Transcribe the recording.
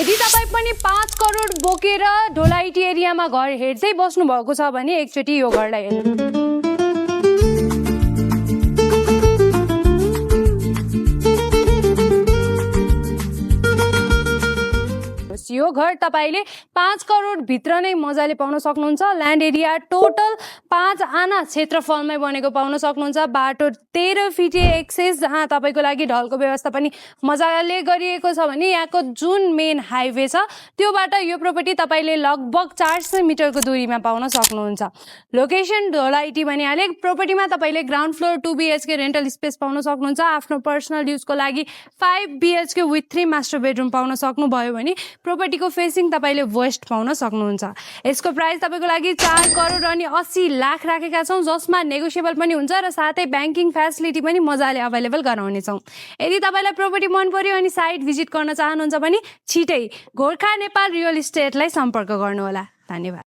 यदि तपाईँ पनि 5 करोड बोकेर ढोलाइटी एरियामा घर हेर्दै बस्नु भएको छ भने एकचोटि यो घरलाई हेर्नु। यो घर तपाईले 5 करोड भित्र नै मजाले पाउन सक्नुहुन्छ। ल्यान्ड एरिया टोटल 5 आना क्षेत्रफलमै बनेको पाउन सक्नुहुन्छ। बाटो 13 फिटे एक्सेस, जहाँ तपाईको लागि ढलको व्यवस्था पनि मजाले गरिएको छ भने यहाँको जुन मेन हाइवे छ त्योबाट यो प्रपर्टी तपाईले लगभग 400 मिटरको दूरीमा पाउन सक्नुहुन्छ। लोकेसन ढोलाइटी भनिहाले। प्रपर्टीमा तपाईले ground floor 2 BHK rental space पाउन सक्नुहुन्छ। आफ्नो पर्सनल युजको लागि 5 BHK विथ 3 मास्टर बेडरुम पाउन सक्नुभयो भने प्रपर्टीको फेसिङ तपाईले वेस्ट पाउन सक्नुहुन्छ। यसको प्राइस तपाईको लागि 4 करोड अनि 80 लाख राखेका छौं, जसमा नेगोसिएबल पनि हुन्छ र साथै ब्याङ्किङ फ्यासिलिटी पनि मजाले अवेलेबल गराउने छौं। यदि तपाईलाई प्रपर्टी मन पर्यो अनि साइट भिजिट गर्न चाहनुहुन्छ भने छिटै गोर्खा नेपाल रियल इस्टेटलाई सम्पर्क गर्नुहोला। धन्यवाद।